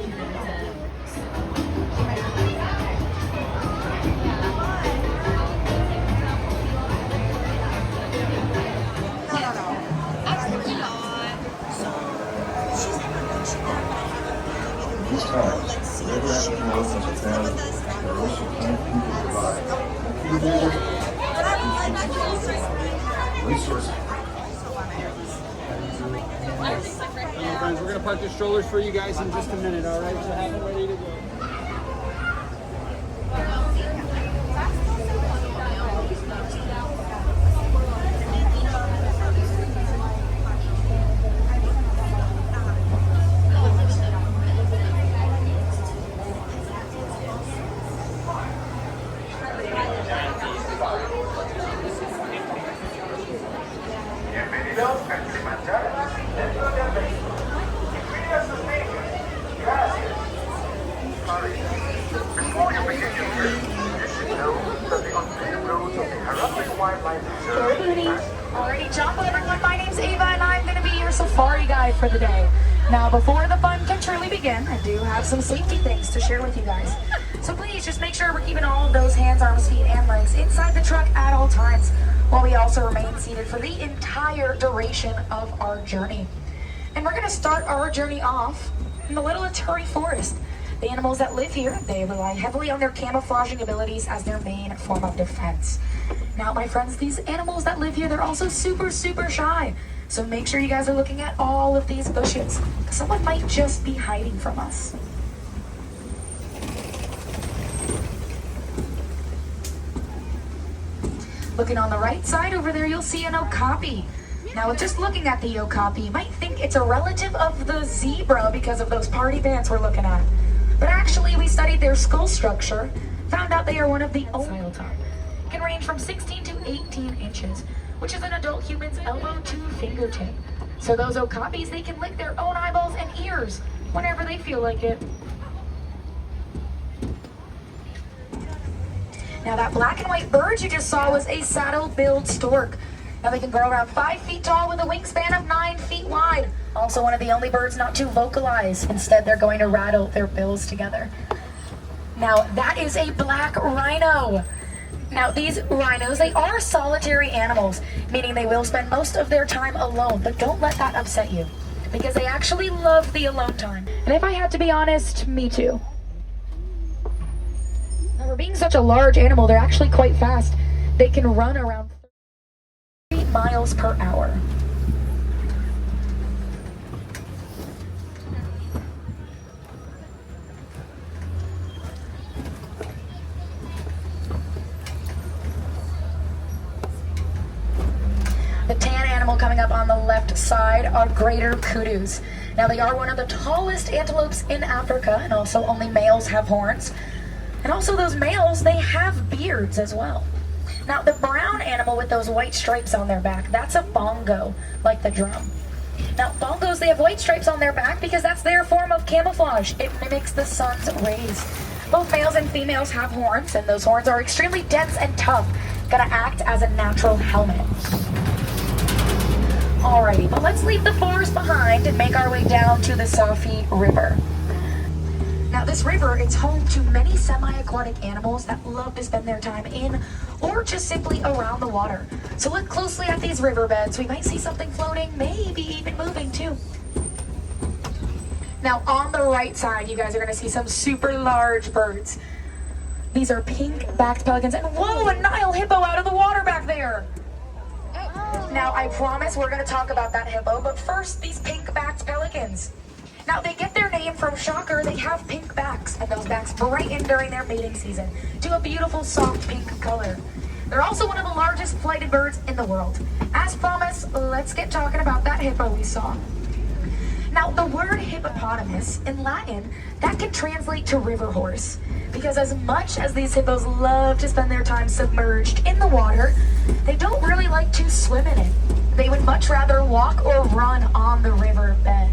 These times, wherever African elephants are found, there are also plenty of people nearby. Resources. Friends, we're going to park the strollers for you guys in just a minute, all right? So have it ready to go. Bienvenidos a Kilimanjaro dentro del vehículo. Incluye sustaining. Gracias. Before you begin your trip, you should know that the unpaved roads of the Harambe Wildlife Reserve. Alrighty, jump everyone. My name's Ava and I'm going to be your safari guide for the day. Now, before the fun can truly begin, I do have some safety things to share with you guys. So please just make sure we're keeping all of those hands, arms, feet, and legs inside the truck at all times, while we also remain seated for the entire duration of our journey. And we're going to start our journey off in the Little Aturi Forest. The animals that live here, they rely heavily on their camouflaging abilities as their main form of defense. Now, my friends, these animals that live here, they're also super, super shy. So make sure you guys are looking at all of these bushes. Someone might just be hiding from us. Looking on the right side over there, you'll see an okapi. Now, just looking at the okapi, you might think it's a relative of the zebra because of those party pants we're looking at. But actually, we studied their skull structure, found out they are one of the old time. It can range from 16 to 18 inches, which is an adult human's elbow to fingertip. So those okapis, they can lick their own eyeballs and ears whenever they feel like it. Now, that black and white bird you just saw was a saddle-billed stork. Now, they can grow around 5 feet tall with a wingspan of 9 feet wide. Also one of the only birds not to vocalize. Instead, they're going to rattle their bills together. Now, that is a black rhino. Now, these rhinos, they are solitary animals, meaning they will spend most of their time alone, but don't let that upset you, because they actually love the alone time. And if I had to be honest, me too. Now, for being such a large animal, they're actually quite fast. They can run around 30 miles per hour. The tan animal coming up on the left side are greater kudus. Now, they are one of the tallest antelopes in Africa, and also only males have horns. And also those males, they have beards as well. Now, the brown animal with those white stripes on their back, that's a bongo, like the drum. Now, bongos, they have white stripes on their back because that's their form of camouflage. It mimics the sun's rays. Both males and females have horns, and those horns are extremely dense and tough, gonna act as a natural helmet. Alrighty, but let's leave the forest behind and make our way down to the Safi River. Now, this river, it's home to many semi-aquatic animals that love to spend their time in or just simply around the water. So look closely at these riverbeds. We might see something floating, maybe even moving too. Now, on the right side, you guys are going to see some super large birds. These are pink-backed pelicans, and whoa, a Nile hippo out of the water back there. Now, I promise we're going to talk about that hippo, but first, these pink-backed pelicans. Now, they get their name from, shocker, they have pink backs, and those backs brighten during their mating season to a beautiful soft pink color. They're also one of the largest flighted birds in the world. As promised, let's get talking about that hippo we saw. Now, the word hippopotamus in Latin, that can translate to river horse, because as much as these hippos love to spend their time submerged in the water, they don't really like to swim in it. They would much rather walk or run on the river bed.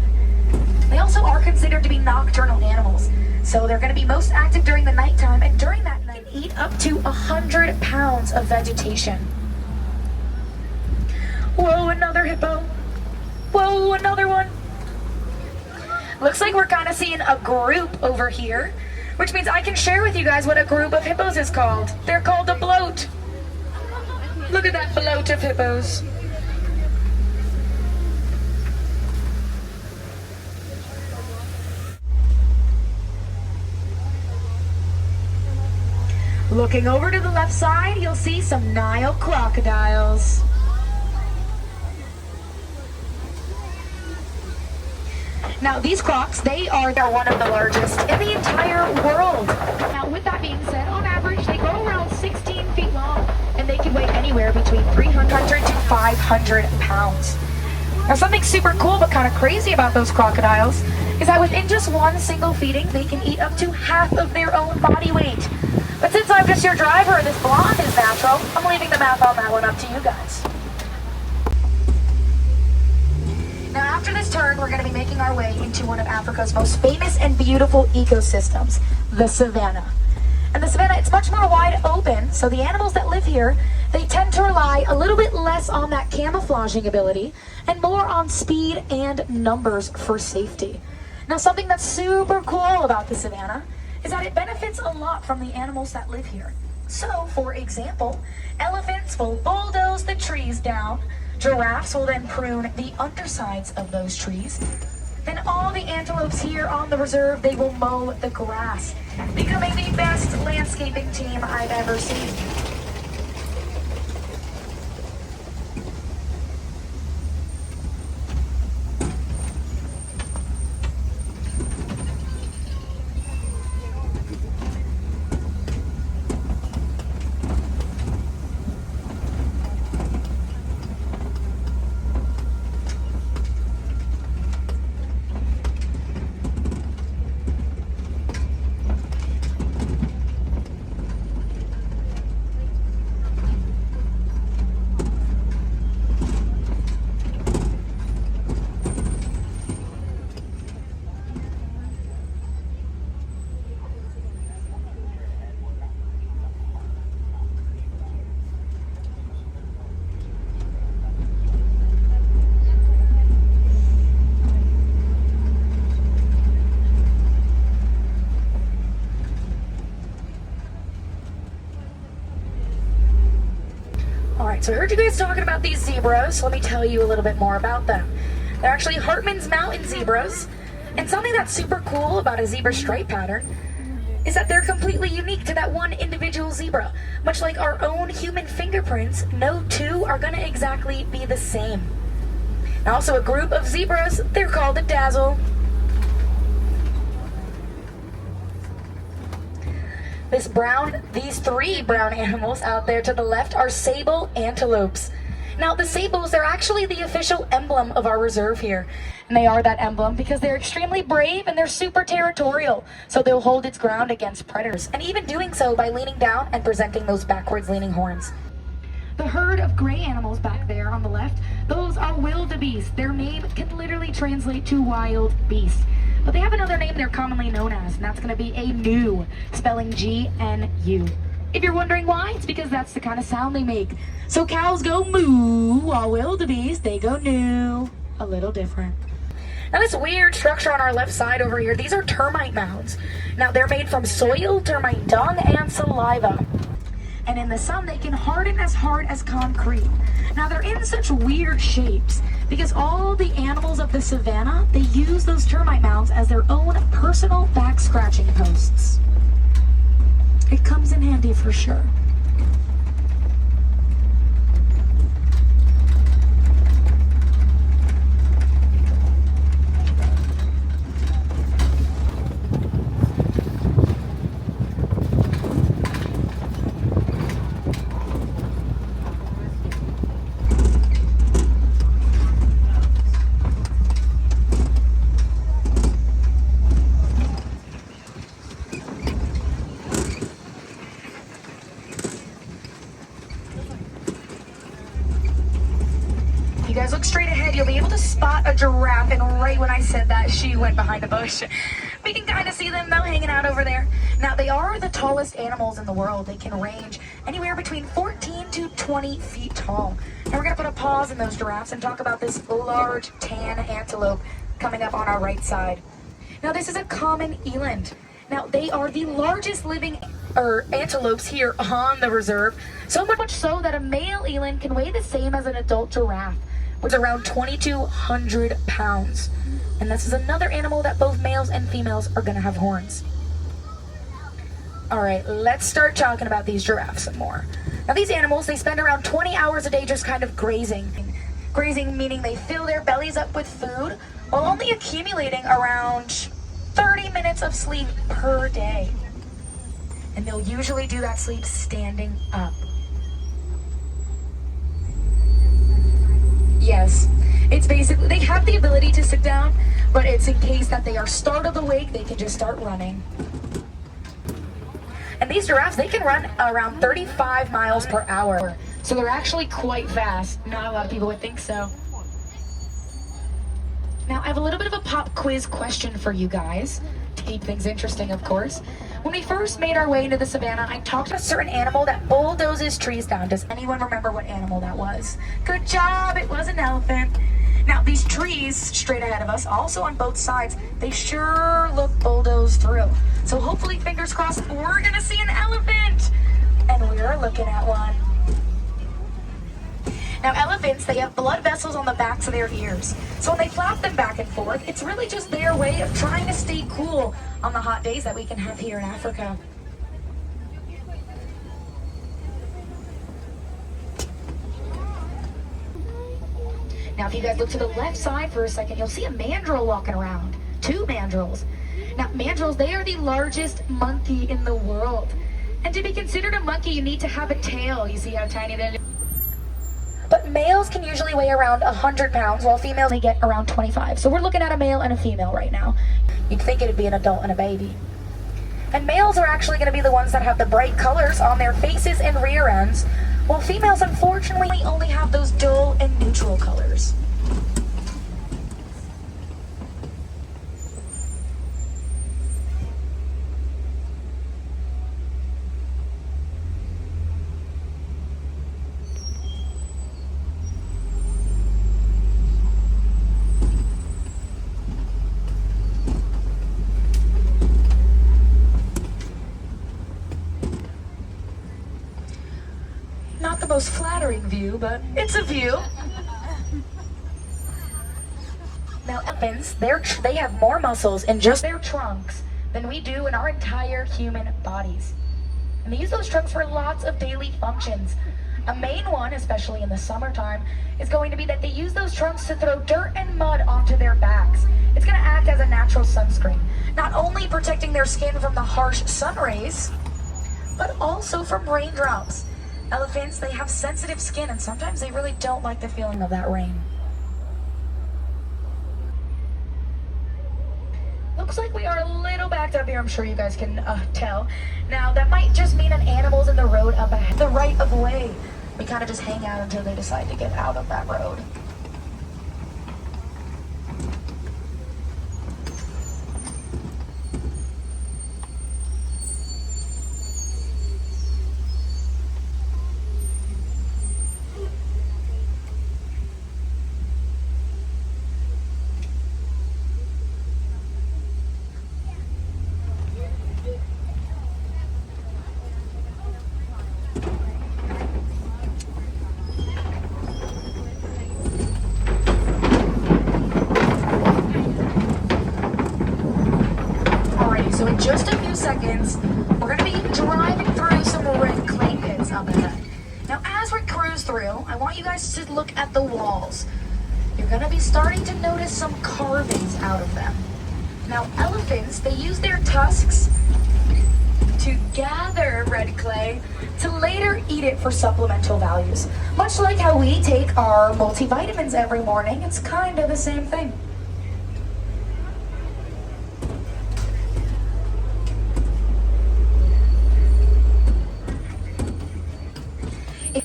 They also are considered to be nocturnal animals, so they're going to be most active during the nighttime, and during that night, eat up to 100 pounds of vegetation. Whoa, another hippo. Whoa, another one. Looks like we're kind of seeing a group over here, which means I can share with you guys what a group of hippos is called. They're called a bloat. Look at that bloat of hippos. Looking over to the left side, you'll see some Nile crocodiles. Now these crocs, they're one of the largest in the entire world. Now with that being said, on average they grow around 16 feet long and they can weigh anywhere between 300 to 500 pounds. Now something super cool but kind of crazy about those crocodiles is that within just one single feeding they can eat up to half of their own body weight. But since I'm just your driver and this blonde is natural, I'm leaving the math on that one up to you guys. Now after this turn, we're going to be making our way into one of Africa's most famous and beautiful ecosystems, the savannah. And the savannah, it's much more wide open, so the animals that live here, they tend to rely a little bit less on that camouflaging ability and more on speed and numbers for safety. Now something that's super cool about the savannah is that it benefits a lot from the animals that live here. So, for example, elephants will bulldoze the trees down, giraffes will then prune the undersides of those trees, then all the antelopes here on the reserve, they will mow the grass, becoming the best landscaping team I've ever seen. So I heard you guys talking about these zebras, so let me tell you a little bit more about them. They're actually Hartman's Mountain zebras, and something that's super cool about a zebra stripe pattern is that they're completely unique to that one individual zebra. Much like our own human fingerprints, no two are gonna exactly be the same. And also a group of zebras, they're called a dazzle. These three brown animals out there to the left are sable antelopes. Now the sables, they're actually the official emblem of our reserve here. And they are that emblem because they're extremely brave and they're super territorial. So they'll hold its ground against predators. And even doing so by leaning down and presenting those backwards leaning horns. The herd of gray animals back there on the left, those are wildebeest. Their name can literally translate to wild beast. But they have another name they're commonly known as, and that's going to be a gnu, spelling G-N-U. If you're wondering why, it's because that's the kind of sound they make. So cows go moo, while wildebeest, they go gnu. A little different. Now this weird structure on our left side over here, these are termite mounds. Now they're made from soil, termite dung, and saliva. And in the sun, they can harden as hard as concrete. Now they're in such weird shapes because all the animals of the savannah, they use those termite mounds as their own personal back scratching posts. It comes in handy for sure. Guys, look straight ahead. You'll be able to spot a giraffe, and right when I said that, she went behind a bush. We can kind of see them though hanging out over there. Now they are the tallest animals in the world. They can range anywhere between 14 to 20 feet tall. And we're gonna put a pause in those giraffes and talk about this large tan antelope coming up on our right side. Now this is a common eland. Now they are the largest living antelopes here on the reserve. So much so that a male eland can weigh the same as an adult giraffe, which is around 2,200 pounds. And this is another animal that both males and females are gonna have horns. All right, let's start talking about these giraffes some more. Now these animals, they spend around 20 hours a day just kind of grazing. Grazing meaning they fill their bellies up with food while only accumulating around 30 minutes of sleep per day. And they'll usually do that sleep standing up. Yes, it's basically, they have the ability to sit down, but it's in case that they are startled awake, they can just start running. And these giraffes, they can run around 35 miles per hour. So they're actually quite fast. Not a lot of people would think so. Now, I have a little bit of a pop quiz question for you guys, to keep things interesting, of course. When we first made our way into the savannah, I talked about a certain animal that bulldozes trees down. Does anyone remember what animal that was? Good job, it was an elephant. Now, these trees straight ahead of us, also on both sides, they sure look bulldozed through. So hopefully, fingers crossed, we're gonna see an elephant. And we're looking at one. Now, elephants, they have blood vessels on the backs of their ears. So when they flap them back and forth, it's really just their way of trying to stay cool on the hot days that we can have here in Africa. Now, if you guys look to the left side for a second, you'll see a mandrill walking around. 2 mandrills. Now, mandrills, they are the largest monkey in the world. And to be considered a monkey, you need to have a tail. You see how tiny that is? But males can usually weigh around 100 pounds, while females may get around 25. So we're looking at a male and a female right now. You'd think it'd be an adult and a baby. And males are actually going to be the ones that have the bright colors on their faces and rear ends, while females unfortunately only have those dull and neutral colors. Not the most flattering view, but it's a view. Now, elephants, they have more muscles in just their trunks than we do in our entire human bodies. And they use those trunks for lots of daily functions. A main one, especially in the summertime, is going to be that they use those trunks to throw dirt and mud onto their backs. It's going to act as a natural sunscreen, not only protecting their skin from the harsh sun rays, but also from raindrops. Elephants, they have sensitive skin, and sometimes they really don't like the feeling of that rain. Looks like we are a little backed up here, I'm sure you guys can tell. Now, that might just mean an animal's in the road up ahead, the right of way. We kind of just hang out until they decide to get out of that road. So in just a few seconds, we're going to be driving through some red clay pits up ahead. Now, as we cruise through, I want you guys to look at the walls. You're going to be starting to notice some carvings out of them. Now, elephants, they use their tusks to gather red clay to later eat it for supplemental values. Much like how we take our multivitamins every morning, it's kind of the same thing.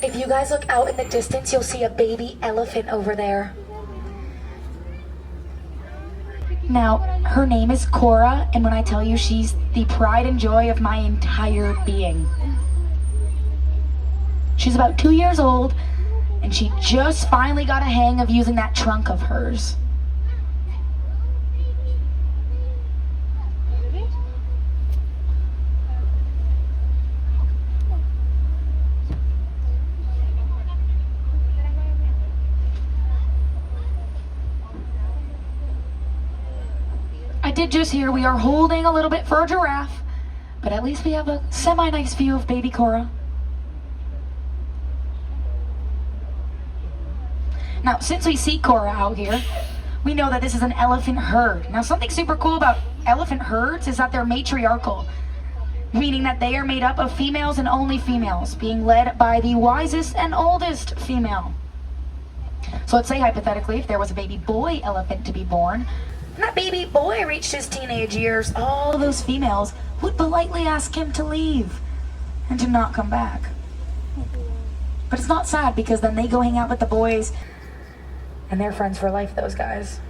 If you guys look out in the distance, you'll see a baby elephant over there. Now, her name is Cora, and when I tell you, she's the pride and joy of my entire being. She's about 2 years old, and she just finally got a hang of using that trunk of hers. did just hear, we are holding a little bit for a giraffe, but at least we have a semi-nice view of baby Cora. Now, since we see Cora out here, we know that this is an elephant herd. Now, something super cool about elephant herds is that they're matriarchal, meaning that they are made up of females and only females, being led by the wisest and oldest female. So let's say hypothetically, if there was a baby boy elephant to be born, and that baby boy reached his teenage years, all those females would politely ask him to leave and to not come back. But it's not sad, because then they go hang out with the boys, and they're friends for life, those guys.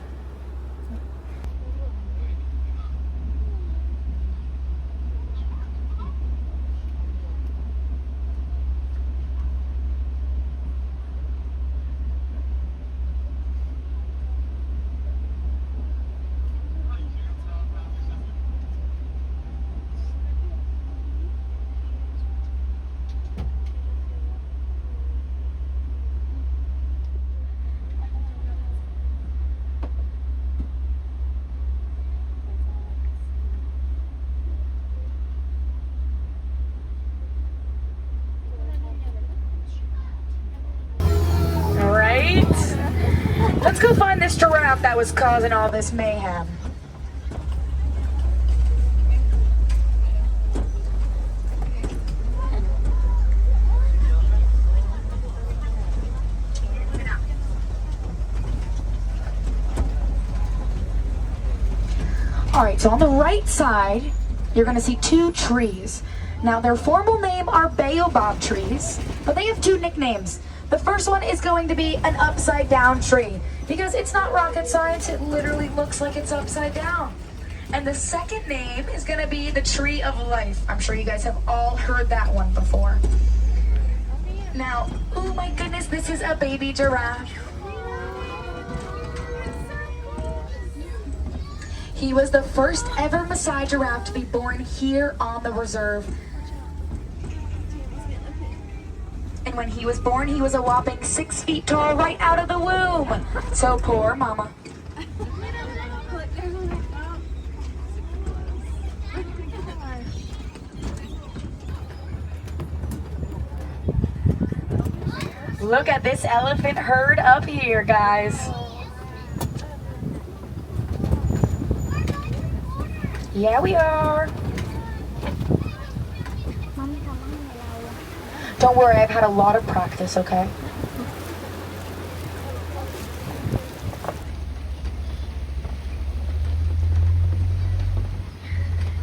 Let's go find this giraffe that was causing all this mayhem. Alright, so on the right side, you're going to see two trees. Now, their formal name are baobab trees, but they have two nicknames. The first one is going to be an upside down tree, because it's not rocket science, it literally looks like it's upside down. And the second name is going to be the tree of life. I'm sure you guys have all heard that one before. Now, oh my goodness, this is a baby giraffe. He was the first ever Maasai giraffe to be born here on the reserve. And when he was born, he was a whopping 6 feet tall right out of the womb. So poor mama. Look at this elephant herd up here, guys. Yeah, we are. Don't worry, I've had a lot of practice, okay?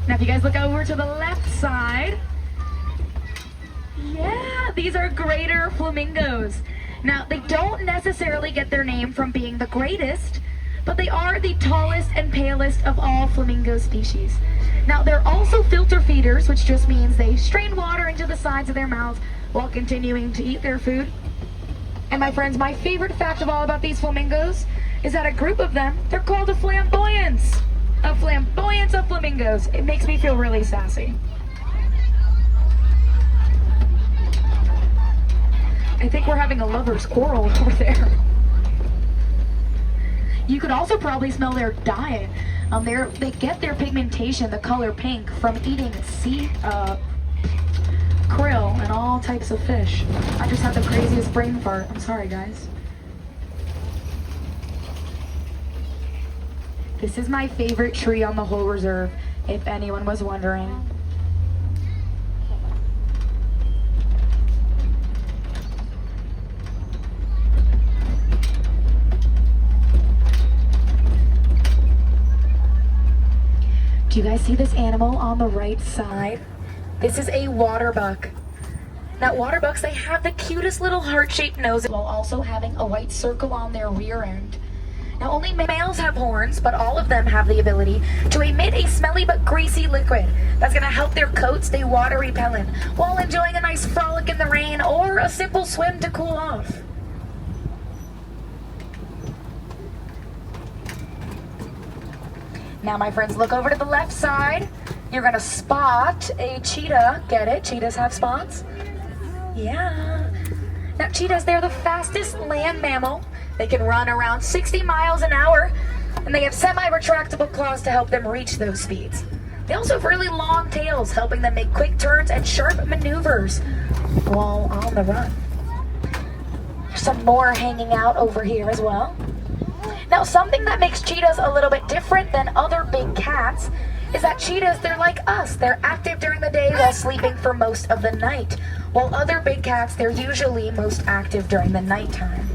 Now if you guys look over to the left side, yeah, these are greater flamingos. Now, they don't necessarily get their name from being the greatest, but they are the tallest and palest of all flamingo species. Now, they're also filter feeders, which just means they strain water into the sides of their mouths while continuing to eat their food. And my friends, my favorite fact of all about these flamingos is that a group of them, they're called a flamboyance. A flamboyance of flamingos. It makes me feel really sassy. I think we're having a lover's quarrel over there. You could also probably smell their diet. They get their pigmentation, the color pink, from eating sea krill and all types of fish. I just had the craziest brain fart. I'm sorry, guys. This is my favorite tree on the whole reserve, if anyone was wondering. Do you guys see this animal on the right side? This is a waterbuck. Now, waterbucks, they have the cutest little heart-shaped nose while also having a white circle on their rear end. Now, only males have horns, but all of them have the ability to emit a smelly but greasy liquid that's going to help their coat stay water repellent while enjoying a nice frolic in the rain or a simple swim to cool off. Now, my friends, look over to the left side. You're gonna spot a cheetah. Get it? Cheetahs have spots? Yeah. Now, cheetahs, they're the fastest land mammal. They can run around 60 miles an hour. and they have semi-retractable claws to help them reach those speeds. They also have really long tails, helping them make quick turns and sharp maneuvers while on the run. There's some more hanging out over here as well. Now, something that makes cheetahs a little bit different than other big cats is that cheetahs, they're like us. They're active during the day while sleeping for most of the night, while other big cats, they're usually most active during the nighttime.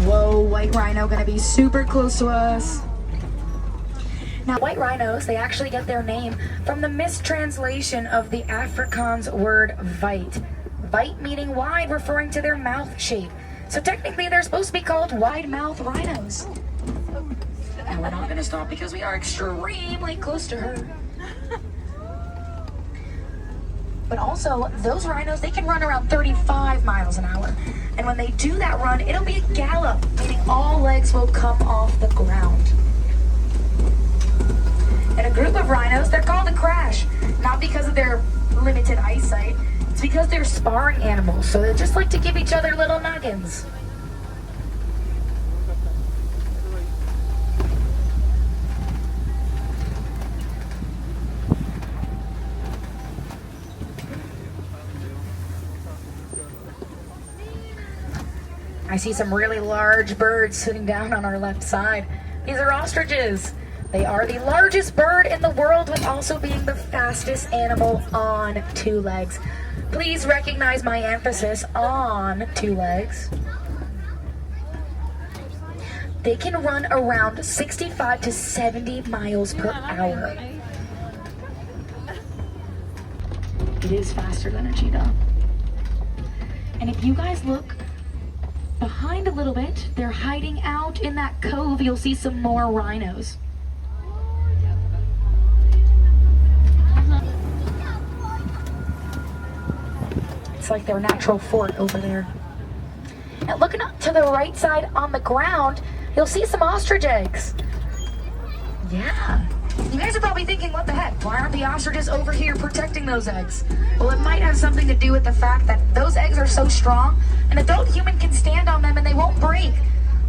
Whoa, white rhino gonna be super close to us. Now, white rhinos, they actually get their name from the mistranslation of the Afrikaans word vite. Vite meaning wide, referring to their mouth shape. So technically, they're supposed to be called wide-mouth rhinos. And we're not gonna stop because we are extremely close to her. But also, those rhinos, they can run around 35 miles an hour. And when they do that run, it'll be a gallop, meaning all legs will come off the ground. And a group of rhinos, they're called a crash, not because of their limited eyesight, it's because they're sparring animals, so they just like to give each other little nuggins. I see some really large birds sitting down on our left side. These are ostriches. They are the largest bird in the world, with also being the fastest animal on two legs. Please recognize my emphasis on two legs. They can run around 65 to 70 miles per hour. It is faster than a cheetah. And if you guys look behind a little bit, they're hiding out in that cove. You'll see some more rhinos. It's like their natural fort over there. Now looking up to the right side on the ground, you'll see some ostrich eggs. Yeah. You guys are probably thinking, what the heck? Why aren't the ostriches over here protecting those eggs? Well, it might have something to do with the fact that those eggs are so strong, an adult human can stand on them and they won't break.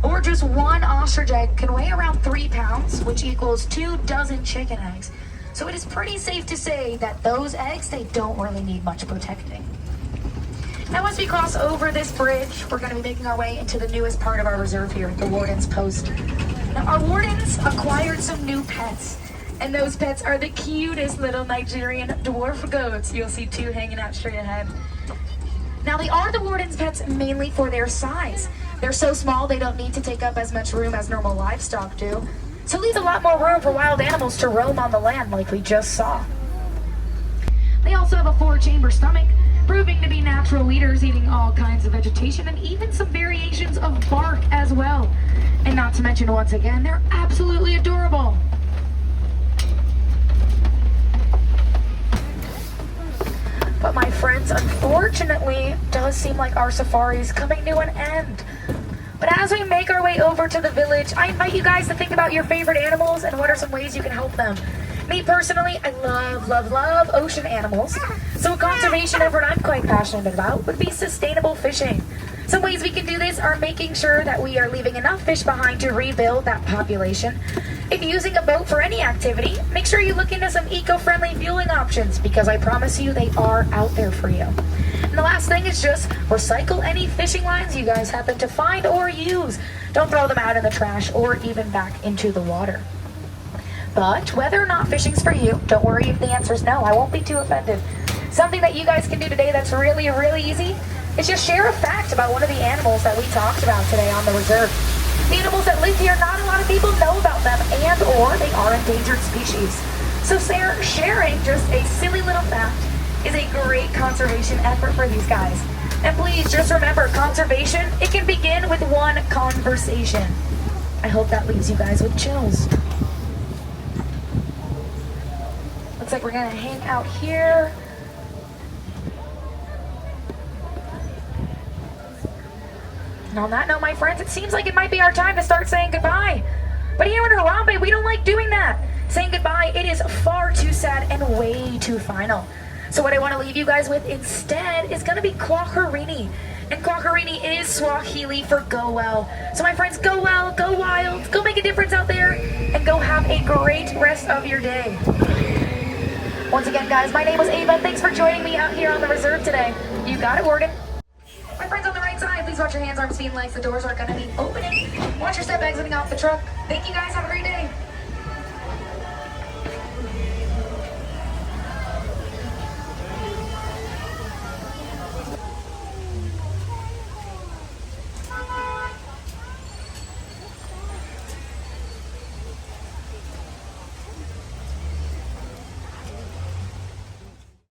Or just one ostrich egg can weigh around 3 pounds, which equals 2 dozen chicken eggs. So it is pretty safe to say that those eggs, they don't really need much protecting. Now, once we cross over this bridge, we're going to be making our way into the newest part of our reserve here, the Warden's Post. Now, our wardens acquired some new pets. And those pets are the cutest little Nigerian dwarf goats. You'll see 2 hanging out straight ahead. Now, they are the warden's pets mainly for their size. They're so small they don't need to take up as much room as normal livestock do. So it leaves a lot more room for wild animals to roam on the land like we just saw. They also have a 4-chamber stomach, proving to be natural leaders, eating all kinds of vegetation and even some variations of bark as well. And not to mention, once again, they're absolutely adorable. But my friends, unfortunately, it does seem like our safari is coming to an end. But as we make our way over to the village, I invite you guys to think about your favorite animals and what are some ways you can help them. Me personally, I love ocean animals. So a conservation effort I'm quite passionate about would be sustainable fishing. Some ways we can do this are making sure that we are leaving enough fish behind to rebuild that population. If you're using a boat for any activity, make sure you look into some eco-friendly fueling options, because I promise you they are out there for you. And the last thing is just recycle any fishing lines you guys happen to find or use. Don't throw them out in the trash or even back into the water. But whether or not fishing's for you, don't worry if the answer is no. I won't be too offended. Something that you guys can do today that's really, really easy is just share a fact about one of the animals that we talked about today on the reserve. The animals that live here, not a lot of people know about them, and or they are endangered species. So sharing just a silly little fact is a great conservation effort for these guys. And please just remember, conservation, it can begin with one conversation. I hope that leaves you guys with chills. Looks like We're gonna hang out here. And on that note, my friends, it seems like it might be our time to start saying goodbye. But here in Harambe, we don't like doing that. Saying goodbye, it is far too sad and way too final. So what I want to leave you guys with instead is going to be Kwaharini. And Kwaharini is Swahili for go well. So my friends, go well, go wild, go make a difference out there, and go have a great rest of your day. Once again, guys, my name is Ava. Thanks for joining me out here on the reserve today. You got it, Morgan. My friends on the right side, please watch your hands, arms, feet, and legs. The doors are going to be opening. Watch your step exiting off the truck. Thank you guys. Have a great day.